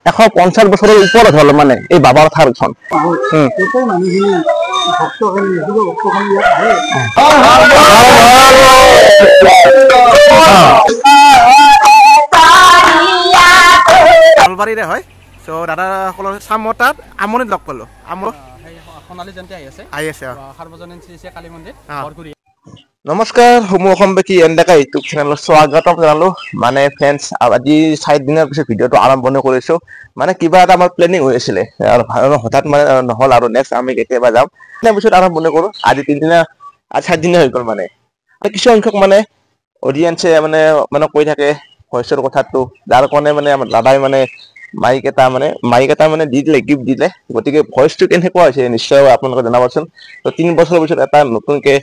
150 বছৰৰ ওপৰত হ'ল মানে এই বাবাৰ থানখন নলবাৰীৰে হয় সো দাদাসকলৰ চামতাত আমনিত লগ পালো সোণালী জয়ন্তী আহি আছে সাৰ্বজনীন শ্ৰী শ্ৰী কালী মন্দিৰ বৰগুৰি নমস্কাৰ সমূহ অসমবাসী এনডেকা ইউটিউব চেনেলত স্বাগতম জনালো মানে ফ্ৰেণ্ডছ আজি 4 দিনৰ পিছত ভিডিঅ'টো আৰম্ভণি কৰিছো মানে কিবা এটা আমাৰ প্লেনিং হৈ আছিল আৰু হঠাৎ মানে নহল আৰু নেক্সট আমি কেতিয়াবা যাম তাৰ পিছত আৰম্ভণি কৰো আজি 3 দিন আজি 4 দিন হৈ গ'ল মানে কিছু সংখ্যক মানে অডিয়েন্সে মানে কৈ থাকে ভইচৰ কথাটো যাৰ কাৰণে মানে আমাৰ দাদাই মানে মাইক এটা মানে দি দিলে গিফ্ট দিলে গতিকে ভইচটো কেনেকুৱা হৈছে নিশ্চয় আপোনালোকে জনাবচোন তো 3 বছৰৰ পিছত এটা নতুনকে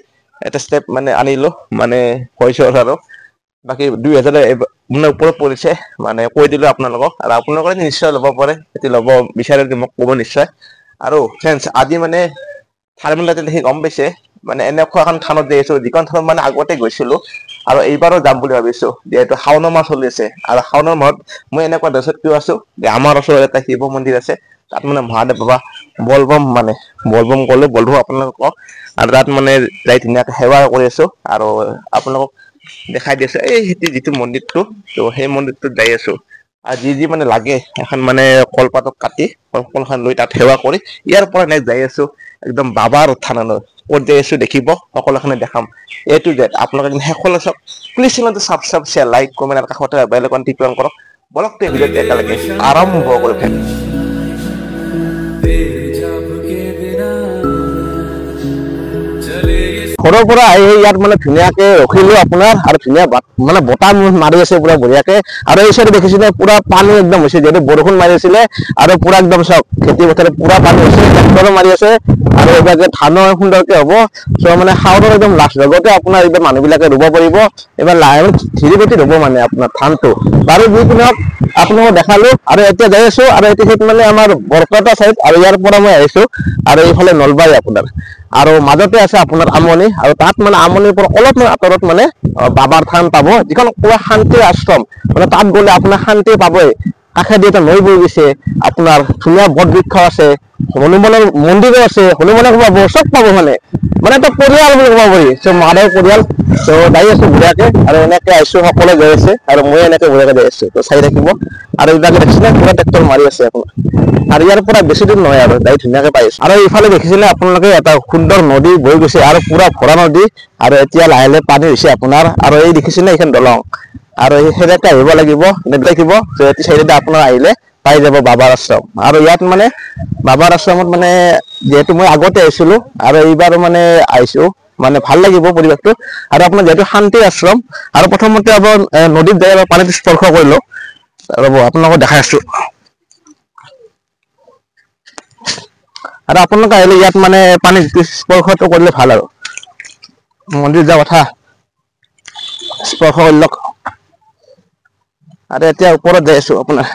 এটা স্টেপ মানে আনিলো মানে ভইচৰ আৰু বাকি 2000 মানে ওপৰত পৰিছে মানে কৈ দিলো আপোনালোকক আৰু আপোনালোকে নিশ্চয় ল'ব পাৰে এতি ল'ব বিচাৰে মোক ক'ব নিশ্চয় আৰু ফ্ৰেণ্ডছ আজি মানে থাৰ্মেলাতে দেখি গম পাইছে মানে এনেকুৱা এখন থানত গৈছো যিখন থানত মানে আগতে গৈছিলো আৰু এইবাৰো যাম বুলি ভাবিছো যেহেতু শাওণ মাহ চলি আছে আৰু শাওণৰ মাহত মই এনেকুৱা দেশত কিয় আছো যে আমাৰ ওচৰত এটা শিৱ মন্দিৰ আছে তাত মানে মহাদেৱ বাবা বলবম গ'লে বলবম আপোনালোকক আৰু তাত মানে যাই ধুনীয়াকে সেৱা কৰি আছো আৰু আপোনালোকক দেখাই দিছো এই যিটো মন্দিৰটো তো সেই মন্দিৰটোত যাই আছো আৰু যি মানে লাগে এখন মানে কলপাতক কাটি কলখন লৈ তাত সেৱা কৰি ইয়াৰ পৰা নেক্সট যাই আছো একদম বাবাৰ থানলৈ ক'ত যাই আছো দেখিব সকলোখিনি দেখাম A to Z আপোনালোকে সকলো চাওক প্লিজ চেনেলটো সাবস্ক্ৰাইব শেয়াৰ লাইক কমেন্ট আৰু কাষতে বেল আইকন টিপি অন কৰক বলক তে ভিডিঅ'টো একেলগে আৰম্ভ কৰো ঘৰৰ পৰা আহি ইয়াত মানে ধুনীয়াকে ৰখিলো আপোনাৰ আৰু ধুনীয়া মানে বতাহ মাৰি আছে পুৰা বঢ়িয়াকে আৰু এই চাইডে দেখিছিলে পুৰা পানী একদম হৈছে যেহেতু বৰষুণ মাৰি আছিলে আৰু পুৰা একদম চাওক খেতি পথাৰত পুৰা পানী হৈছে ট্ৰেক্টৰো মাৰি আছে আৰু এইবাৰকে ধানো সুন্দৰকে হ'ব সো মানে শাওনৰ একদম লাষ্ট লগতে আপোনাৰ এইবাৰ মানুহবিলাকে ৰুব পাৰিব এবাৰ ধীৰে গতি ৰুব মানে আপোনাৰ ধানটো বাৰু যিকোনক আপোনাক দেখালো আৰু এতিয়া যাই আছো আৰু এতিয়া মানে আমাৰ বৰপেটা সাইড আৰু ইয়াৰ পৰা মই আহিছো আৰু এইফালে নলবাৰী আপোনাৰ আৰু মাজতে আছে আপোনাৰ আমনি আৰু তাত মানে আমনিৰ পৰা অলপ আঁতৰত মানে বাবাৰ থান পাব যিখন পুৰা শান্তিৰ আশ্ৰম মানে তাত গ'লে আপোনাৰ শান্তি পাবই কাষেদি এটা নৈ বৈ গৈছে আপোনাৰ ধুনীয়া বটবৃক্ষ আছে হনুমানৰ মন্দিৰো আছে হনুমানক পাব চব পাব মানে এটা পৰিয়াল বুলি ক'ব পাৰি চব মাদেৰ পৰিয়াল তো যাই আছো ঘূৰাকে আৰু এনেকে আহিছো সকলোৱে গৈ আছে আৰু মই এনেকে ঘূৰাকে যাই আছো তো চাই থাকিব আৰু এইবিলাকে দেখিছিলে পুৰা ট্ৰেক্টৰ মাৰি আছে আপোনাৰ আৰু ইয়াৰ পৰা বেছি দূৰ নহয় আৰু যাই ধুনীয়াকে পাইছো আৰু এইফালে দেখিছিলে আপোনালোকে এটা সুন্দৰ নদী বৈ গৈছে আৰু পুৰা ভৰা নদী আৰু এতিয়া লাহে লাহে পানী হৈছে আপোনাৰ আৰু এই দেখিছিলে এইখন দলং আৰু সেনেকে আহিব লাগিব দেখিব যে এই চাইডে আপোনাৰ আহিলে পাই যাব বাবাৰ আশ্ৰম আৰু ইয়াত মানে বাবাৰ আশ্ৰমত মানে যেহেতু মই আগতে আহিছিলো আৰু এইবাৰ মানে আহিছো মানে ভাল লাগিব পৰিৱেশটো আৰু আপোনাৰ যেহেতু শান্তি আশ্ৰম আৰু প্ৰথমতে আপোনাৰ নদীত যাই পানীত স্পৰ্শ কৰিলো ৰ'ব আপোনালোকক দেখাই আছো আৰু আপোনালোকে আহিলে ইয়াত মানে পানী স্পৰ্শটো কৰিলে ভাল আৰু মন্দিৰ যোৱা কথা স্পৰ্শ কৰি লওক আৰু এতিয়া ওপৰত যাই আছো আপোনাৰ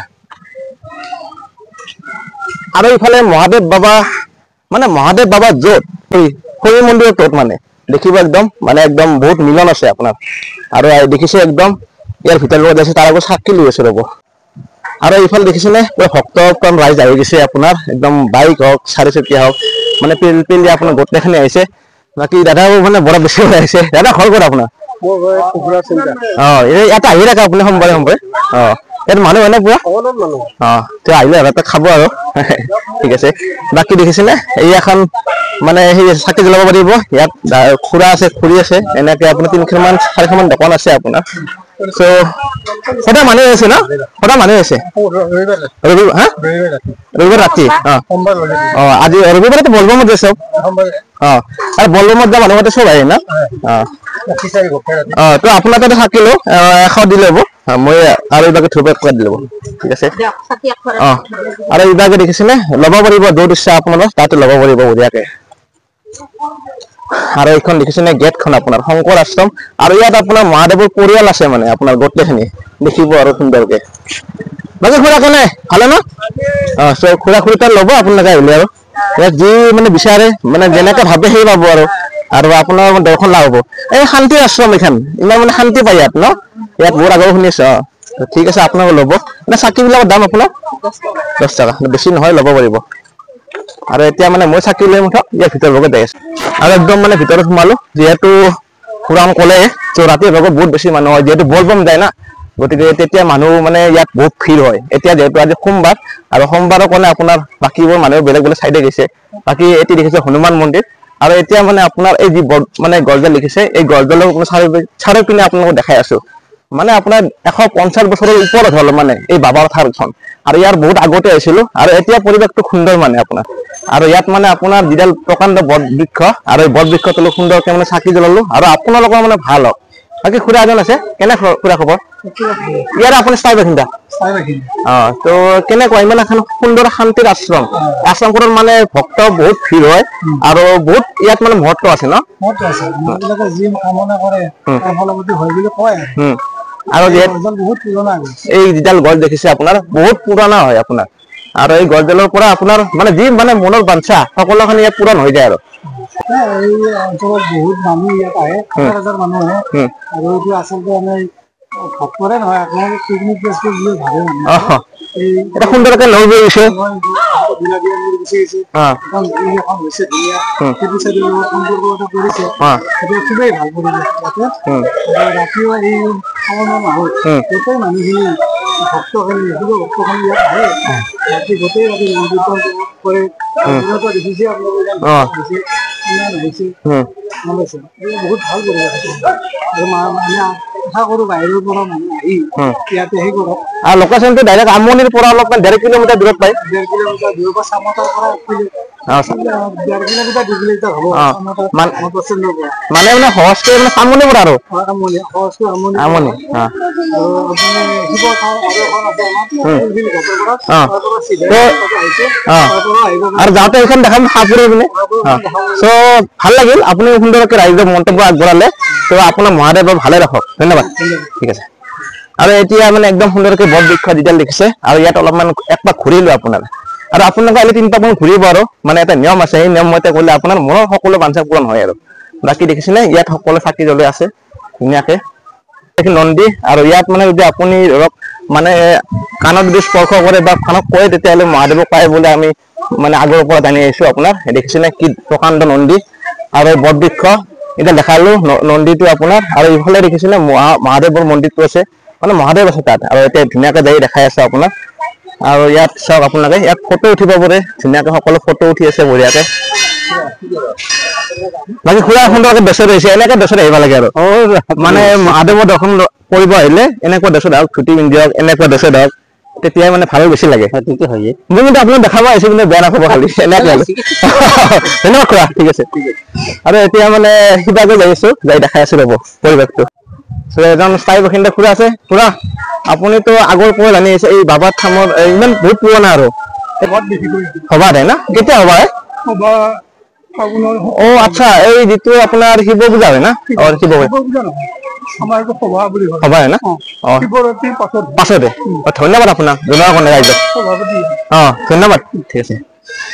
আৰু ইফালে মহাদেৱ বাবা য'ত হৰি মন্দিৰৰ ত'ত মানে দেখিব একদম বহুত মিলন আছে আপোনাৰ আৰু দেখিছে একদম ইয়াৰ ভিতৰত যাইছে তাৰ আগত চাকি লৈ আছে ৰ'ব আৰু এইফালে দেখিছেনে ভক্তপ্ৰাণ ৰাইজ আহি গৈছে আপোনাৰ একদম বাইক হওক চাৰিচকীয়া হওক মানে পিল আপোনাৰ গোটেইখিনি আহিছে বাকী দাদাও মানে বৰ বেছি হৈ আহিছে দাদা ঘৰ ক'ত আপোনাৰ ইয়াতে আহি থাকে আপুনি সোমবাৰে ইয়াত মানুহ হয় নে পুৰা তেওঁ আহিলে ইয়াতে খাব আৰু ঠিক আছে বাকী দেখিছেনে এই এখন মানে সেই চাকি জ্বলাব পাৰিব ইয়াত খুৰা আছে খুৰী আছে এনেকে আপোনাৰ 3খন 4খন দোকান আছে আপোনাৰ সো সদায় মানুহ আছে ন সদায় মানুহ আছে ৰবিবাৰ ৰাতি আজি ৰবিবাৰেতো বলবমত যায় চব আৰু বলবমত যোৱা মানুহ মতে চব আহে না তো আপোনাৰ তাতে থাকিলো 100 দি ল'ব মই আৰু এইবাকে থুবেক কৰি দি ল'ব ঠিক আছে আৰু এইবাকে দেখিছেনে ল'ব পাৰিব য'ত ইচ্ছা আপোনালোক তাতে ল'ব পাৰিব বঢ়িয়াকে আৰু এইখন দেখিছেনে গেটখন আপোনাৰ শংকৰ আশ্ৰম আৰু ইয়াত আপোনাৰ মহাদেৱৰ পৰিয়াল আছে মানে আপোনাৰ গোটেইখিনি দেখিব আৰু সুন্দৰকে বাকী খুৰা কেনে ভালে ন খুৰা খুৰী তাত ল'ব আপোনালোকে আহিলে আৰু ইয়াত যি মানে বিচাৰে মানে যেনেকে ভাবে সেই পাব আৰু আপোনাৰ দৰ্শন লাভ হ'ব এই শান্তি আশ্ৰম এইখন ইমান মানে শান্তি পায় ইয়াত ন ইয়াত বহুত আগৰ শুনিছো ঠিক আছে আপোনালোকে ল'ব মানে চাকিবিলাকৰ দাম আপোনাৰ 10 টকা, বেছি নহয়, ল'ব পাৰিব। আৰু এতিয়া মানে মই চাকি লৈ মুঠক ইয়াৰ ভিতৰলৈকে যাই আছো আৰু একদম মানে ভিতৰত সোমালো, যিহেতু পুৰাণ ক'লে তো ৰাতিৰ ভাগত বহুত বেছি মানুহ হয়, যিহেতু বলবম যায় না, গতিকে তেতিয়া মানুহ মানে ইয়াত বহুত ভিৰ হয়। এতিয়া যিহেতু আজি সোমবাৰ আৰু সোমবাৰৰ কাৰণে আপোনাৰ বাকীবোৰ মানুহ বেলেগ বেলেগ চাইডে গৈছে। বাকী এতিয়া দেখিছে হনুমান মন্দিৰ আৰু এতিয়া মানে আপোনাৰ এই যি মানে গছডাল লিখিছে এই গছডালৰ চাৰিওপিনে আপোনালোকক দেখাই আছো। মানে আপোনাৰ 150 বছৰৰ ওপৰত হ'ল মানে এই বাবাৰ থাৰখন, আৰু ইয়াৰ বহুত আগতে আহিছিলো আৰু এতিয়া পৰিৱেশটো সুন্দৰ মানে আপোনাৰ। আৰু ইয়াত মানে আপোনাৰ যিডাল প্ৰকাণ্ড বট বৃক্ষ আৰু এই বট বৃক্ষটো সুন্দৰকে মানে চাকি জ্বলালো আৰু আপোনালোকৰ মানে ভাল হওক। বাকী খুৰা এজন আছে, কেনে খুৰা খবৰ? ইয়াৰ আপুনি স্থায়ী বাসিন্দা? তো কেনেকুৱা ইমান এখন সুন্দৰ শান্তিৰ আশ্ৰমখনত মানে ভক্ত বহুত ভিৰ হয় আৰু বহুত ইয়াত মানে মহত্ব আছে ন? আৰু এই যিডাল গছ দেখিছে আপোনাৰ বহুত পুৰণা হয় আপোনাৰ, আৰু এই গছডালৰ পৰা আপোনাৰ মানে যি মানে মনৰ বাঞ্ছা সকলোখিনি ইয়াত পূৰণ হৈ যায়। আৰু এই অঞ্চলত বহুত মানুহ ইয়াত আহে, 1000 মানুহ আহে আৰু এইটো আচলতে আমি ভক্তৰে নহয়, আপোনাৰ পিকনিক প্লেচ বুলি ভাবে মানুহে। এটা সুন্দৰকে লৈ গৈ গৈছে, খুবেই ভাল পৰিৱেশ ৰাতিও এই শাওণৰ মাহত গোটেই মানুহখিনি ভক্তখিনি ভক্তখিনি ইয়াত আহে, ৰাতি গোটেই ৰাতি নাম কীৰ্তন কৰে। দেখিছে আপোনালোকে বহুত ভাল পৰিৱেশ আশা কৰো বাহিৰৰ পৰা মানুহ আহি ইয়াতে সেই কৰক। আৰু লোকেশ্যনটো ডাইৰেক্ট আমনিৰ পৰা অলপমান 1.5 কিলোমিটাৰ দূৰত পায়। 1.5 কিলোমিটাৰ দূৰৰ পৰা চামতাৰ পৰা 1 কিলোমিটাৰ 2 কিলোমিটাৰ হ'ব মানে সহজকে মানে আমনি পৰা আৰু আমনি আৰু যাওঁতে এইখন দেখাম সাপুৰে পিনে। চ' ভাল লাগিল, আপুনি সুন্দৰকে ৰাইজক মন্তব্য আগবঢ়ালে, তো আপোনাৰ মহাদেৱ ভালে ৰাখক, ধন্যবাদ। ঠিক আছে। আৰু এতিয়া মানে একদম সুন্দৰকে বট বৃক্ষ যিডাল দেখিছে আৰু ইয়াত অলপমান একপাক ঘূৰিলো আপোনাৰ, আৰু আপোনালোকে আহিলে 3 পাক মান ঘূৰিব আৰু মানে এটা নিয়ম আছে, সেই নিয়ম মতে কৰিলে আপোনাৰ মনৰ সকলো বাঞ্ছা পূৰণ হয়। আৰু বাকী দেখিছেনে ইয়াত সকলো চাকি জ্বলি আছে ধুনীয়াকে, নন্দী। আৰু ইয়াত মানে যদি আপুনি ধৰক মানে কাণত যদি স্পৰ্শ কৰে বা কাণত কয় তেতিয়াহ'লে মহাদেৱক পায় বুলি আমি মানে আগৰ পৰা জানি আহিছো। আপোনাৰ দেখিছেনে কি প্ৰকাণ্ড নন্দী আৰু বট বৃক্ষ এতিয়া দেখালো নন্দীটো আপোনাৰ, আৰু ইফালে দেখিছেনে মহাদেৱৰ মন্দিৰটো আছে, মানে মহাদেৱ আছে তাত, আৰু এতিয়া ধুনীয়াকে যাই দেখাই আছে আপোনাক। আৰু ইয়াত চাওক আপোনালোকে, ইয়াত ফটো উঠিব পাৰে ধুনীয়াকে, সকলো ফটো উঠি আছে বঢ়িয়াকে। বাকী খুৰা সুন্দৰকে ড্ৰেছত আহিছে, এনেকে ড্ৰেছত আহিব লাগে আৰু মানে মহাদেৱৰ দৰ্শন কৰিব আহিলে এনেকুৱা ড্ৰেছত হওক, ধুতি পিন্ধি হওক, এনেকুৱা ড্ৰেছত হওক, তেতিয়াই মানে ভাল বেছি লাগে। মই কিন্তু আপোনাক দেখাব আহিছো, কিন্তু বেয়া নাখাব খালি এনেকে। ধন্যবাদ খুৰা, ঠিক আছে। আৰু এতিয়া মানে সিবাগে যাই আছো, যাই দেখাই আছো ৰ'ব পৰিৱেশটো। এজন স্থায়ী বাসিন্দা খুৰা আছে। খুৰা আপুনিতো আগৰ পৰা জানি আছে এই বাবাৰ থামৰ ইমান বহুত পুৰণা আৰু সভা হয় না? কেতিয়া সভা হয়? অ আচ্ছা, এই যিটো আপোনাৰ শিৱ পূজা হয় না? শিৱ পূজা সভা হয় না? পাছতে ধন্যবাদ আপোনাক জনোৱাৰ কাৰণে ৰাইজক। ধন্যবাদ, ঠিক আছে।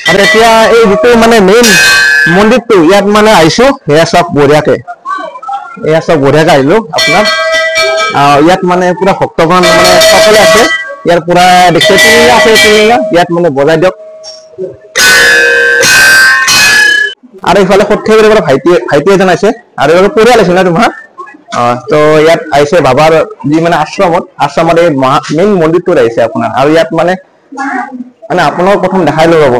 আৰু এতিয়া এই যিটো মানে মেইন মন্দিৰটো ইয়াত মানে আহিছো, সেয়া চব বঢ়িয়াকে, এয়া চব বঢ়িয়াকে আহিলো আপোনাৰ। ইয়াত মানে পুৰা ভক্তগণ মানে সকলে আছে, ইয়াৰ পুৰা দেখিছে টিলিঙা আছে, টিলিঙা ইয়াত মানে বজাই দিয়ক। আৰু ইফালে সৰ্থেবাৰীৰ পৰা ভাইটি এজন আছে, আৰু এইবাৰ পৰিয়াল আছে না তোমাৰ? তো ইয়াত আহিছে বাবাৰ যি মানে আশ্ৰমত এই মেইন মন্দিৰটোত আহিছে আপোনাৰ। আৰু ইয়াত মানে আপোনাক প্ৰথম দেখাই লৈ ৰ'ব।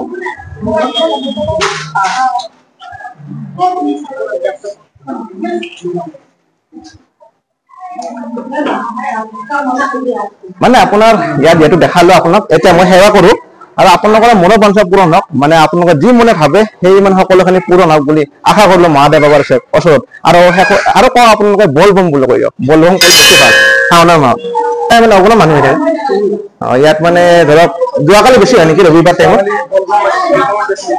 মানে আপোনাৰ ইয়াত যিহেতু দেখালো আপোনাক, এতিয়া মই সেৱা কৰো আৰু আপোনালোকৰ মনৰ বাঞ্ছা পূৰণ হওক, মানে আপোনালোকে যি মনে ভাবে সেই মানে সকলোখিনি পূৰণ হওক বুলি আশা কৰিলো মহাদেৱ বাবাৰ ওচৰত। আৰু কওঁ আপোনালোকে বলবম বুলি কৈ দিয়ক, বলবম কৰি বেছি ভাল শাওণৰ মাহত মানে অকণমান মানুহ হৈ থাকে। ইয়াত মানে ধৰক যোৱাকালি বেছি হয় নেকি, ৰবিবাৰ টাইমত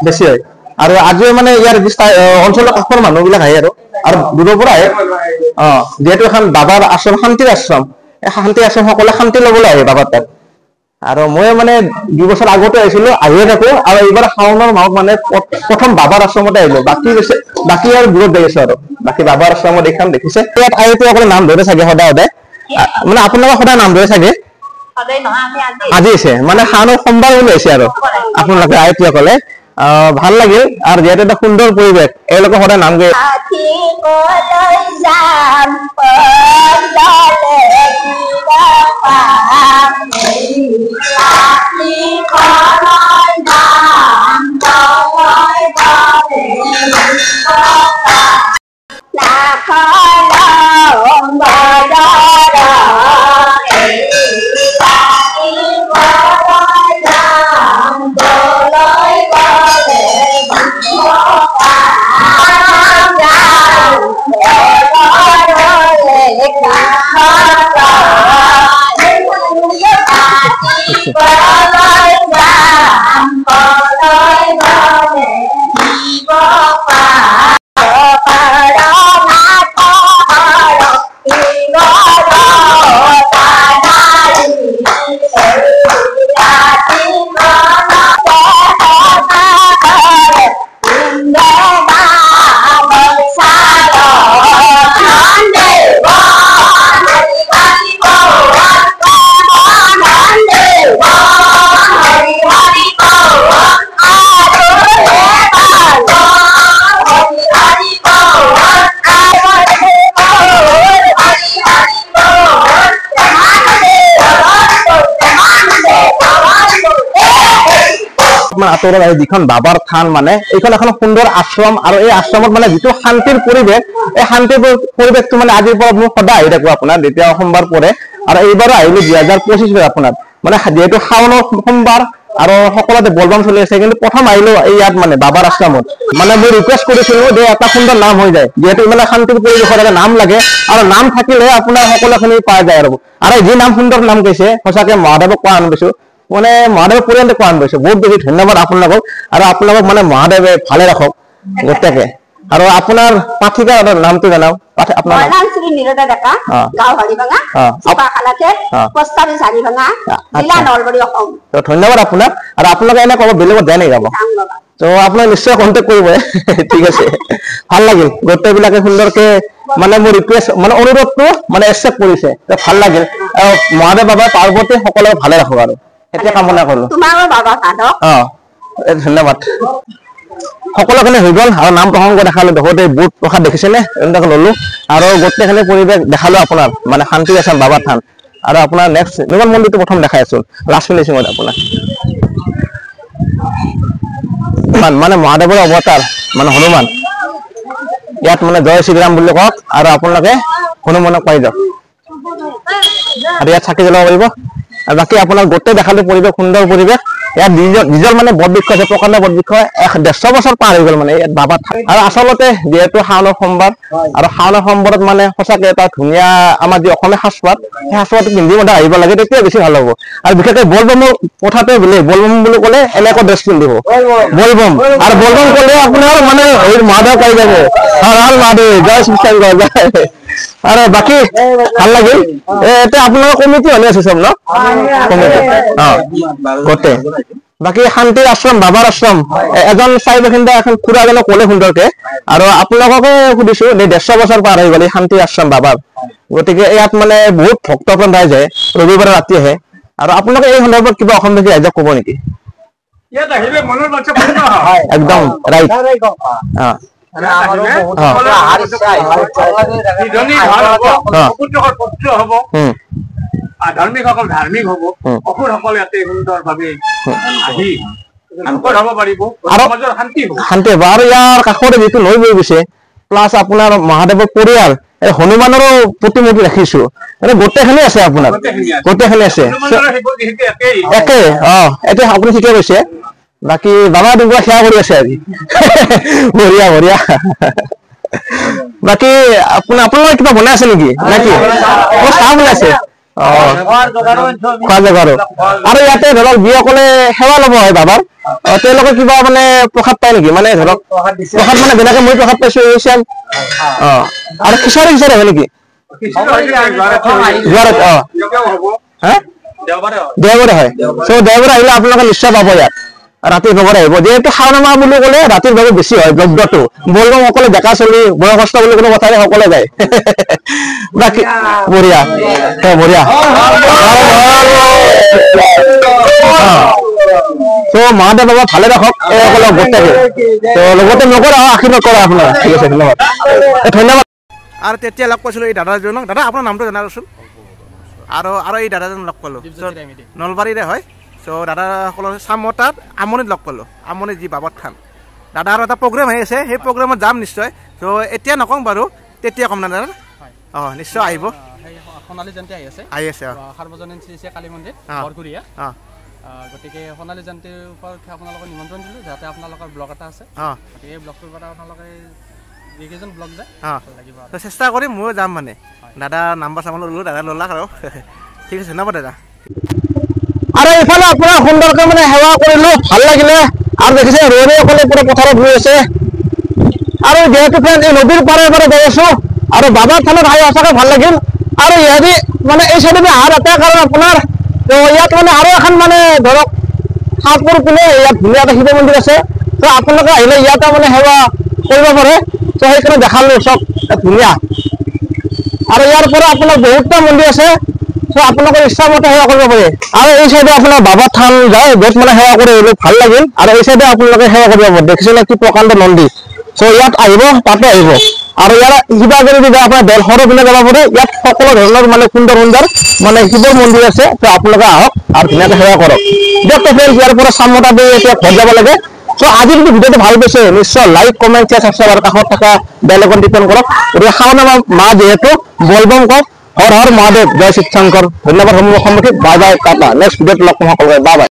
বেছি হয়। আৰু আজিও মানে ইয়াৰ অঞ্চলৰ কাষৰ মানুহবিলাক আহে আৰু দূৰৰ পৰা আহে। যিহেতু এখন বাবাৰ আশ্ৰম, শান্তিৰ আশ্ৰম, এই শান্তি আশ্ৰম সকলোৱে শান্তি ল'বলৈ আহে বাবাৰ তাত। আৰু মই মানে 2 বছৰ আগতে আহিছিলো, আহিয়ে থাকো। আৰু এইবাৰ শাওণৰ মাহত মানে প্ৰথম বাবাৰ আশ্ৰমতে আহিলো, বাকী আৰু দূৰত যাই আছো। আৰু বাকী বাবাৰ আশ্ৰমত এইখন দেখিছে, ইয়াত আহিতো অকলে নাম ধৰে চাগে সদায় মানে আপোনালোকৰ সদায় নাম ধৰে চাগে? আজি আছে মানে শাওনৰ সোমবাৰ বুলি হৈছে আৰু আপোনালোকে আয়তীসকলে ভাল লাগিল আৰু যিহেতু এটা সুন্দৰ পৰিৱেশ এওঁলোকে সদায় নাম গাই আঁতৰত আহি যিখন বাবাৰ থান মানে এইখন এখন সুন্দৰ আশ্ৰম আৰু এই আশ্ৰমত মানে যিটো শান্তিৰ পৰিৱেশ এই শান্তিৰ পৰিৱেশটো মানে আজিৰ পৰা মই সদায় আহি থাকো আপোনাৰ যেতিয়া সোমবাৰ পৰে আৰু এইবাৰো আহিলো 2025 আপোনাৰ মানে যিহেতু শাওনৰ সোমবাৰ আৰু সকলোতে বলবম চলি আছে কিন্তু প্ৰথম আহিলো এই ইয়াত মানে বাবাৰ আশ্ৰমত মানে মই ৰিকুৱেষ্ট কৰিছিলো যে এটা সুন্দৰ নাম হৈ যায় যিহেতু ইমান শান্তিৰ পৰিৱেশত এটা নাম লাগে আৰু নাম থাকিলে আপোনাৰ সকলোখিনি পোৱা যায় আৰু যি নাম সুন্দৰ নাম কৈছে সঁচাকে মহাদেৱক কোৱা আনিছো মানে মহাদেৱ পৰিয়ালটো কোৱা আনিছো বহুত বেছি ধন্যবাদ আপোনালোকক আৰু আপোনালোকক মানে মহাদেৱে ভালে ৰাখক গোটেইকে আৰু আপোনাৰ পাঠিকাৰ নামটো জনাও আপোনাৰ নাম শ্ৰী নিৰদা ডেকা গাঁও হৰিভাঙা চিপাখালাতে প্ৰস্তাৱী চাৰিভাঙা জিলা নলবাৰী অসম তো ধন্যবাদ আপোনাক আৰু আপোনালোকে এনে ক'ব বেলেগত যায় নেকি যাব তো আপোনাক নিশ্চয় কণ্টেক্ট কৰিব ঠিক আছে ভাল লাগিল গোটেইবিলাকে সুন্দৰকে মানে মোৰ ৰিকুৱেষ্ট মানে অনুৰোধটো মানে একচেপ্ট কৰিছে তো ভাল লাগিল মহাদেৱ বাবা পাৰ্বতী সকলোকে ভালে ৰাখক আৰু এতিয়া কামনা কৰো তোমাৰো বাবা সাধক ধন্যবাদ সকলোখিনি হৈ গ'ল আৰু নাম প্ৰসংগ দেখালো দেখোতে বুট প্ৰসাদ দেখিছেনে এনেকৈ ললো আৰু গোটেইখিনি পৰিৱেশ দেখালো আপোনাৰ মানে শান্তি আছে বাবাৰ থান আৰু আপোনাৰ নেক্সট হনুমান মন্দিৰটো প্ৰথম দেখাই আছো লাষ্ট ফিনিচিঙত আপোনাৰ মানে মহাদেৱৰ অৱতাৰ মানে হনুমান ইয়াত মানে জয় শ্ৰীৰাম বুলি কওক আৰু আপোনালোকে হনুমানক পাই যাওক আৰু ইয়াত চাকি জ্বলাব পাৰিব আৰু বাকী আপোনাৰ গোটেই দেখালো পৰিৱেশ সুন্দৰ পৰিৱেশ ইয়াত নিজৰ মানে বটবৃক্ষ আছে প্ৰকাণ্ড বটবৃক্ষ 150 বছৰ পাৰ হৈ গ'ল মানে ইয়াত বাবা আৰু আচলতে যিহেতু শাওনৰ সোমবাৰ আৰু শাওনৰ সোমবাৰত মানে সঁচাকে এটা ধুনীয়া আমাৰ যি অসমীয়া সাজপাৰ সেই সাজপাৰটো পিন্ধি মানে আহিব লাগে তেতিয়া বেছি ভাল হ'ব আৰু বিশেষকৈ বলবমৰ কথাটো বেলেগ বলবম বুলি ক'লে এনেকুৱা ড্ৰেছ পিন্ধিব বলবম আৰু বলবম ক'লে আপোনাৰ মানে মহাদেৱ পাই যাব মহাদেৱ জয় শিৱশংকৰ জয় আৰু বাকী ভাল লাগিল এতিয়া আপোনালোকৰ কমিটি হলে আছে চব ন কমিটি গোটেই বাকী শান্তিৰ আশ্ৰম বাবাৰ আশ্ৰম এজন চাই বাসিন্দা এখন খুৰাজনক ক'লে সুন্দৰকে আৰু আপোনালোককে সুধিছো 150 বছৰ পাৰ হৈ গ'ল এই শান্তিৰ আশ্ৰম বাবাৰ গতিকে ইয়াত মানে বহুত ভক্তপ্ৰাণ ৰাইজ আহে ৰবিবাৰে ৰাতি আহে আৰু আপোনালোকে এই সন্দৰ্ভত কিবা অসমবাসী ৰাইজক ক'ব নেকি একদম ৰাইট ধাৰ্মিকসকল ধাৰ্মিক হব অসুৰসকল ইয়াতে সুন্দৰভাৱে আহি শান্তি হব আৰু ইয়াৰ কাষতে যিটো নৈ বৈ গৈছে প্লাছ আপোনাৰ মহাদেৱৰ পৰিয়াল হনুমানৰো প্ৰতিমূৰ্তি ৰাখিছো মানে গোটেইখিনি আছে আপোনাৰ গোটেইখিনি আছে একে এতিয়া আপুনি ঠিকে কৈছে বাকি বাবা দুগা সেয়া কৰি আছে আজি বঢ়িয়া বঢ়িয়া বাকি আপোনালোকে কিবা বনাই আছে নেকি নাকি চাহ বনাইছে খোৱা জেগাৰো আৰু ইয়াতে ধৰক যিসকলে সেৱা ল'ব হয় বাবাৰ তেওঁলোকে কিবা মানে প্ৰসাদ পায় নেকি মানে ধৰক প্ৰসাদ মানে যেনেকে মই প্ৰসাদ পাইছো আৰু খিচাৰি খিচাৰি হয় নেকি দেওবাৰে হয় চ' দেওবাৰে আহিলে আপোনালোকে নিশ্চয় পাব ইয়াত ৰাতিৰ ভাগত আহিব যিহেতু শাওণ মাহ বুলি ক'লে ৰাতিৰ ভাগত বেছি হয় দ্ৰব্যটো বলবম সকলে ডেকা চলি বয়সস্থ বুলি কোনো কথা নাই সকলে যায় বাকী বঢ়িয়া বঢ়িয়া তো মহাদেৱ বাবা ভালে ৰাখক এইসকলক গোটেই তো লগতে নকৰা আশীৰ্বাদ কৰা আপোনাৰ ঠিক আছে ধন্যবাদ ধন্যবাদ আৰু তেতিয়া লগ পাইছিলোঁ এই দাদাজনক দাদা আপোনাৰ নামটো জনাবচোন আৰু এই দাদাজন লগ পালোঁ নলবাৰীৰে হয় চ' দাদাসকলৰ চামতাত আমনিত লগ পালোঁ আমনি যি বাবত খান দাদা আৰু এটা প্ৰগ্ৰেম আহি আছে সেই প্ৰগ্ৰেমত যাম নিশ্চয় চ' এতিয়া নকওঁ বাৰু তেতিয়া ক'ম না দাদা অঁ নিশ্চয় আহিব সোণালী জয়ন্তী আহি আছে সাৰ্বজনীন শ্ৰী শ্ৰী কালী মন্দিৰ বৰগুৰিয়া গতিকে সোণালী জয়ন্তীৰ উপলক্ষে আপোনালোকক নিমন্ত্ৰণ দিলোঁ যাতে আপোনালোকৰ ব্লগ এটা আছে গতিকে এই ব্লগটোৰ পৰা আপোনালোকে যিকেইজন ব্লগ যায় লাগিব চেষ্টা কৰিম ময়ো যাম মানে দাদা নাম্বাৰ চাম্বাৰ ল'লোঁ দাদা ল'লাক আৰু ঠিক আছে ধন্যবাদ দাদা আৰু এইফালে আপোনাৰ সুন্দৰকৈ মানে সেৱা কৰিলোঁ ভাল লাগিলে আৰু দেখিছে ৰোৱনীসকলে পুৰা পথাৰত গৈ আছে আৰু যিহেতু ফ্ৰেণ্ড এই নদীৰ পাৰে গৈ আছোঁ আৰু বাবাৰ থানত আহি সঁচাকৈ ভাল লাগিল আৰু ইহঁতি মানে এই চাইডে অহাৰ এটা কাৰণ আপোনাৰ ইয়াত মানে আৰু এখন মানে ধৰক সাতপুৰ পিনে ইয়াত ধুনীয়া এটা শিৱ মন্দিৰ আছে তো আপোনালোকে আহিলে ইয়াতে মানে সেৱা কৰিব পাৰে তো সেইকাৰণে দেখালোঁ চব ধুনীয়া আৰু ইয়াৰ পৰা আপোনাৰ বহুতটা মন্দিৰ আছে তো আপোনালোকৰ ইচ্ছামতে সেৱা কৰিব পাৰে আৰু এই চাইডে আপোনাৰ বাবা থান যায় য'ত মানে সেৱা কৰি আহিলোঁ ভাল লাগিল আৰু এই চাইডে আপোনালোকে সেৱা কৰিব পাৰে দেখিছিলে কি প্ৰকাণ্ড মন্দিৰ চ' ইয়াত আহিব তাতে আহিব আৰু ইয়াৰ শিৱাগুৰি যদি আপোনাৰ বেলশৰৰ পিনে যাব পাৰে ইয়াত সকলো ধৰণৰ মানে সুন্দৰ সুন্দৰ মানে শিৱৰ মন্দিৰ আছে তো আপোনালোকে আহক আৰু ধুনীয়াকৈ সেৱা কৰক দিয়ক ফ্ৰেণ্ড ইয়াৰ পৰা চামতা দি এতিয়া ঘৰ যাব লাগে চ' আজি যদি ভিডিঅ'টো ভাল পাইছে নিশ্চয় লাইক কমেণ্ট শ্বেয়াৰ ছাবস্ক্ৰাইব আৰু কাষত থকা বেল আইকন টিপন কৰক গতিকে শাওণ মাহ যিহেতু বলবম কওক হৰ হৰ মহাদেৱ জয় শিৱ শংকৰ ধন্যবাদ সন্মুখীন বাই বাই টাটা নেক্সট ভিডিঅ'ত লগ পাম সকলোকে বাই বাই